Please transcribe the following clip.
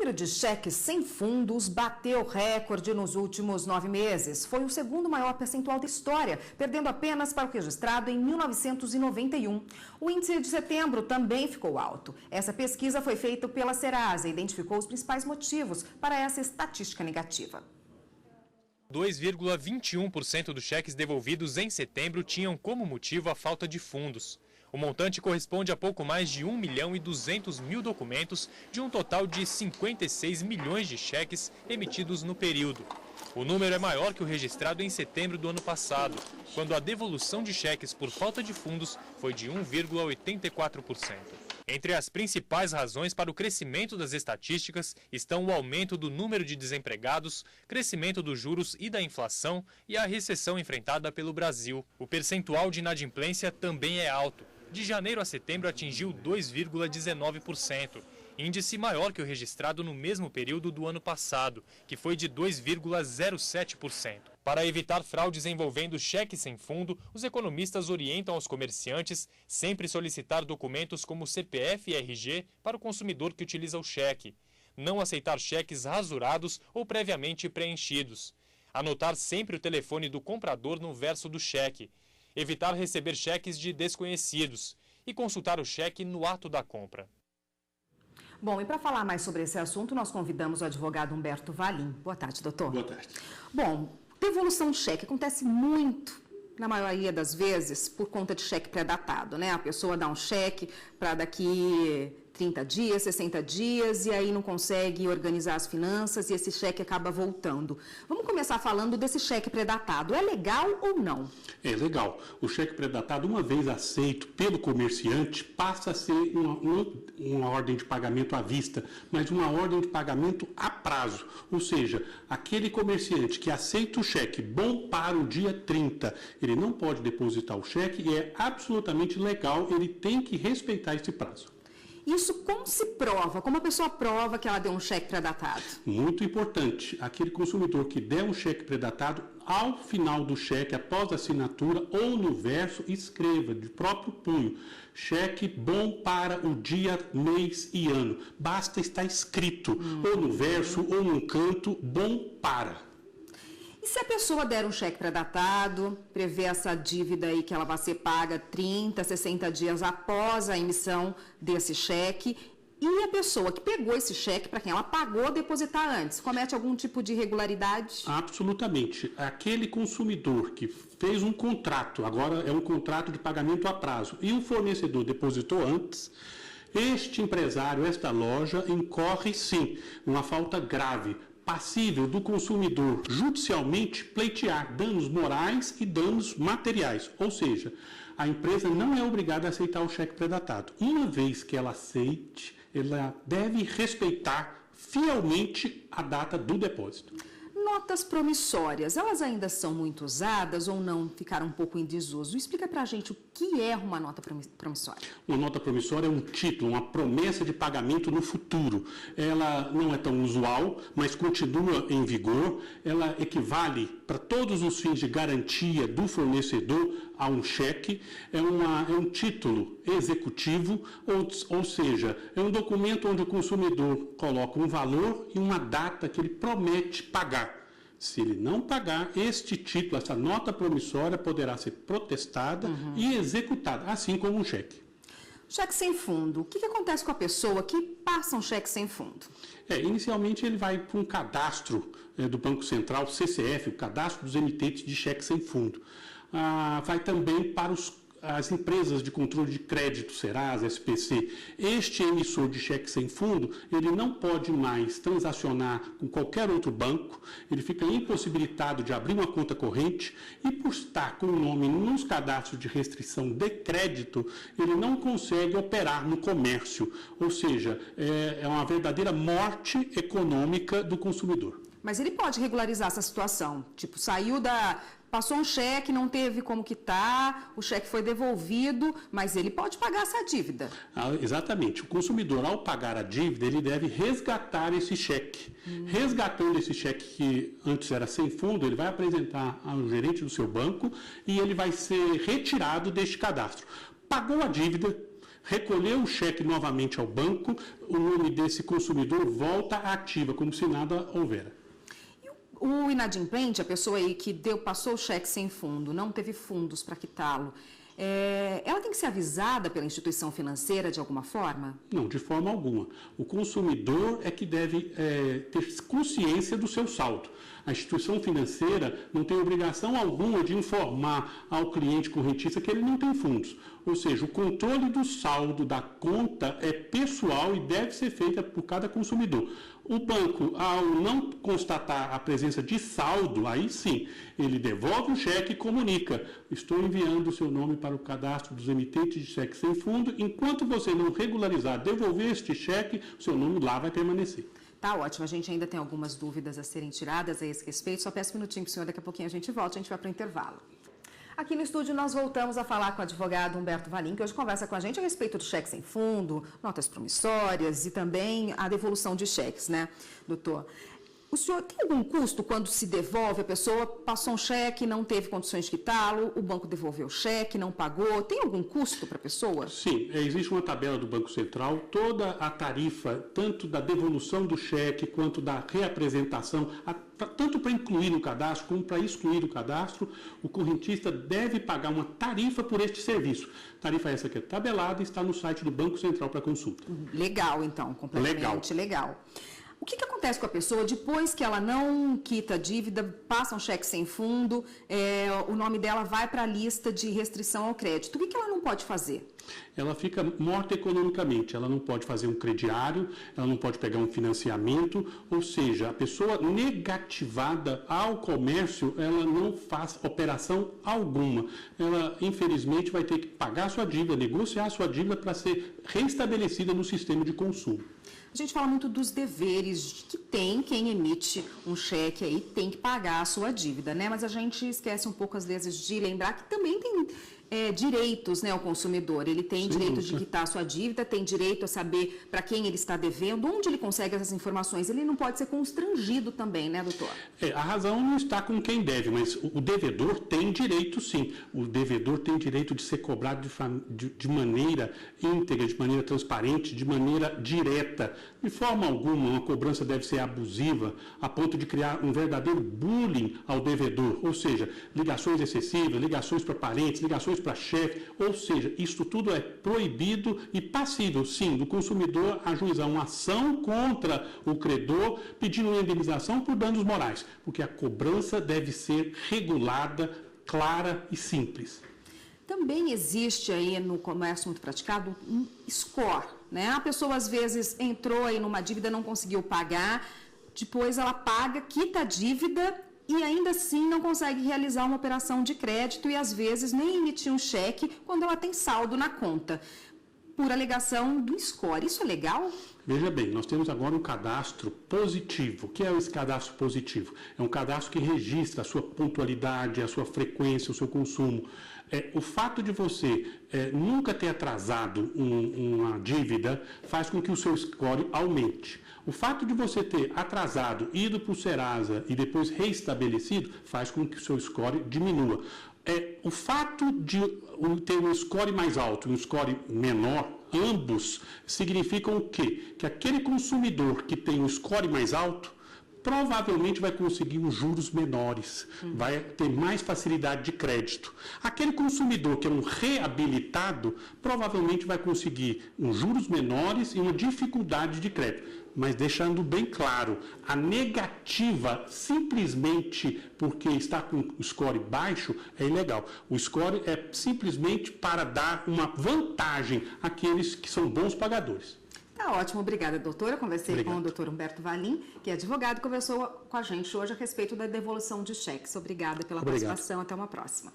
número de cheques sem fundos bateu recorde nos últimos 9 meses. Foi o segundo maior percentual da história, perdendo apenas para o registrado em 1991. O índice de setembro também ficou alto. Essa pesquisa foi feita pela Serasa e identificou os principais motivos para essa estatística negativa. 2,21% dos cheques devolvidos em setembro tinham como motivo a falta de fundos. O montante corresponde a pouco mais de 1.200.000 documentos de um total de 56 milhões de cheques emitidos no período. O número é maior que o registrado em setembro do ano passado, quando a devolução de cheques por falta de fundos foi de 1,84%. Entre as principais razões para o crescimento das estatísticas estão o aumento do número de desempregados, crescimento dos juros e da inflação e a recessão enfrentada pelo Brasil. O percentual de inadimplência também é alto. De janeiro a setembro atingiu 2,19%, índice maior que o registrado no mesmo período do ano passado, que foi de 2,07%. Para evitar fraudes envolvendo cheque sem fundo, os economistas orientam aos comerciantes sempre solicitar documentos como CPF e RG para o consumidor que utiliza o cheque. Não aceitar cheques rasurados ou previamente preenchidos. Anotar sempre o telefone do comprador no verso do cheque. Evitar receber cheques de desconhecidos e consultar o cheque no ato da compra. Bom, e para falar mais sobre esse assunto, nós convidamos o advogado Humberto Valim. Boa tarde, doutor. Boa tarde. Bom, devolução de cheque acontece muito, na maioria das vezes, por conta de cheque pré-datado, né? A pessoa dá um cheque para daqui 30 dias, 60 dias, e aí não consegue organizar as finanças e esse cheque acaba voltando. Vamos começar falando desse cheque pré-datado. É legal ou não? É legal. O cheque pré-datado, uma vez aceito pelo comerciante, passa a ser uma ordem de pagamento à vista, mas uma ordem de pagamento a prazo. Ou seja, aquele comerciante que aceita o cheque bom para o dia 30, ele não pode depositar o cheque e é absolutamente legal, ele tem que respeitar esse prazo. Isso como se prova? Como a pessoa prova que ela deu um cheque pré-datado? Muito importante, aquele consumidor que der um cheque pré-datado, ao final do cheque, após a assinatura ou no verso, escreva de próprio punho, cheque bom para o dia, mês e ano. Basta estar escrito, ou no verso ou num canto, bom para. E se a pessoa der um cheque pré-datado, prevê essa dívida aí que ela vai ser paga 30, 60 dias após a emissão desse cheque, e a pessoa que pegou esse cheque, para quem ela pagou, depositar antes, comete algum tipo de irregularidade? Absolutamente. Aquele consumidor que fez um contrato, agora é um contrato de pagamento a prazo, e o fornecedor depositou antes, este empresário, esta loja, incorre sim uma falta grave, passível do consumidor judicialmente pleitear danos morais e danos materiais. Ou seja, a empresa não é obrigada a aceitar o cheque pré-datado. Uma vez que ela aceite, ela deve respeitar fielmente a data do depósito. Notas promissórias, elas ainda são muito usadas ou não ficaram um pouco em desuso? Explica pra gente o que é uma nota promissória. Uma nota promissória é um título, uma promessa de pagamento no futuro. Ela não é tão usual, mas continua em vigor. Ela equivale para todos os fins de garantia do fornecedor a um cheque. É um título executivo, ou seja, é um documento onde o consumidor coloca um valor e uma data que ele promete pagar. Se ele não pagar, este título, essa nota promissória, poderá ser protestada e executada, assim como um cheque. Cheque sem fundo. O que acontece com a pessoa que passa um cheque sem fundo? Inicialmente ele vai para um cadastro do Banco Central, CCF, o cadastro dos emitentes de cheque sem fundo. Vai também para as empresas de controle de crédito, Serasa, SPC. Este emissor de cheque sem fundo, ele não pode mais transacionar com qualquer outro banco, ele fica impossibilitado de abrir uma conta corrente e, por estar com o nome nos cadastros de restrição de crédito, ele não consegue operar no comércio, ou seja, é uma verdadeira morte econômica do consumidor. Mas ele pode regularizar essa situação, tipo, passou um cheque, não teve como quitar, o cheque foi devolvido, mas ele pode pagar essa dívida. Exatamente. O consumidor, ao pagar a dívida, ele deve resgatar esse cheque. Resgatando esse cheque que antes era sem fundo, ele vai apresentar ao gerente do seu banco e ele vai ser retirado deste cadastro. Pagou a dívida, Recolheu o cheque novamente ao banco, o nome desse consumidor volta ativa, como se nada houvera. O inadimplente, a pessoa aí que passou o cheque sem fundo, não teve fundos para quitá-lo, ela tem que ser avisada pela instituição financeira de alguma forma? Não, de forma alguma. O consumidor é que deve ter consciência do seu saldo. A instituição financeira não tem obrigação alguma de informar ao cliente correntista que ele não tem fundos. Ou seja, o controle do saldo da conta é pessoal e deve ser feito por cada consumidor. O banco, ao não constatar a presença de saldo, aí sim, ele devolve o cheque e comunica: estou enviando o seu nome para o cadastro dos emitentes de cheque sem fundo, enquanto você não regularizar, devolver este cheque, o seu nome lá vai permanecer. Tá ótimo, a gente ainda tem algumas dúvidas a serem tiradas a esse respeito, só peço um minutinho para o senhor, daqui a pouquinho a gente volta, a gente vai para o intervalo. Aqui no estúdio nós voltamos a falar com o advogado Humberto Valim, que hoje conversa com a gente a respeito do cheque sem fundo, notas promissórias e também a devolução de cheques, né, doutor? O senhor tem algum custo quando se devolve, a pessoa passou um cheque, não teve condições de quitá-lo, o banco devolveu o cheque, não pagou, tem algum custo para a pessoa? Sim, existe uma tabela do Banco Central, toda a tarifa, tanto da devolução do cheque quanto da reapresentação, tanto para incluir no cadastro como para excluir do cadastro, o correntista deve pagar uma tarifa por este serviço. Tarifa essa que é tabelada e está no site do Banco Central para consulta. Legal, então, completamente legal. O que acontece com a pessoa depois que ela não quita a dívida, passa um cheque sem fundo, o nome dela vai para a lista de restrição ao crédito? O que ela não pode fazer? Ela fica morta economicamente, ela não pode fazer um crediário, ela não pode pegar um financiamento, ou seja, a pessoa negativada ao comércio, ela não faz operação alguma. Ela, infelizmente, vai ter que pagar a sua dívida, negociar a sua dívida para ser restabelecida no sistema de consumo. A gente fala muito dos deveres que tem quem emite um cheque aí, tem que pagar a sua dívida, né? Mas a gente esquece um pouco, às vezes, de lembrar que também tem direitos, né, ao consumidor. Ele tem direito de quitar a sua dívida, tem direito a saber para quem ele está devendo, onde ele consegue essas informações. Ele não pode ser constrangido também, né, doutor? A razão não está com quem deve, mas o devedor tem direito, sim. O devedor tem direito de ser cobrado de maneira íntegra, de maneira transparente, de maneira direta. De forma alguma, uma cobrança deve ser abusiva, a ponto de criar um verdadeiro bullying ao devedor, ou seja, ligações excessivas, ligações para parentes, ligações para chefe, ou seja, isto tudo é proibido e passível, sim, do consumidor ajuizar uma ação contra o credor pedindo uma indenização por danos morais, porque a cobrança deve ser regulada, clara e simples. Também existe aí no comércio muito praticado um score, né? A pessoa às vezes entrou aí numa dívida, não conseguiu pagar, depois ela paga, quita a dívida e ainda assim não consegue realizar uma operação de crédito e às vezes nem emitir um cheque quando ela tem saldo na conta, por alegação do score. Isso é legal? Veja bem, nós temos agora um cadastro positivo. O que é esse cadastro positivo? É um cadastro que registra a sua pontualidade, a sua frequência, o seu consumo. O fato de você nunca ter atrasado uma dívida faz com que o seu score aumente. O fato de você ter atrasado, ido para o Serasa e depois reestabelecido faz com que o seu score diminua. O fato de ter um score mais alto e um score menor, ambos significam o quê? Que aquele consumidor que tem um score mais alto provavelmente vai conseguir uns juros menores, vai ter mais facilidade de crédito. Aquele consumidor que é um reabilitado provavelmente vai conseguir uns juros menores e uma dificuldade de crédito. Mas deixando bem claro, a negativa simplesmente porque está com o score baixo é ilegal. O score é simplesmente para dar uma vantagem àqueles que são bons pagadores. Tá ótimo, obrigada, doutora. Conversei com o doutor Humberto Valim, que é advogado, conversou com a gente hoje a respeito da devolução de cheques. Obrigada pela participação, até uma próxima.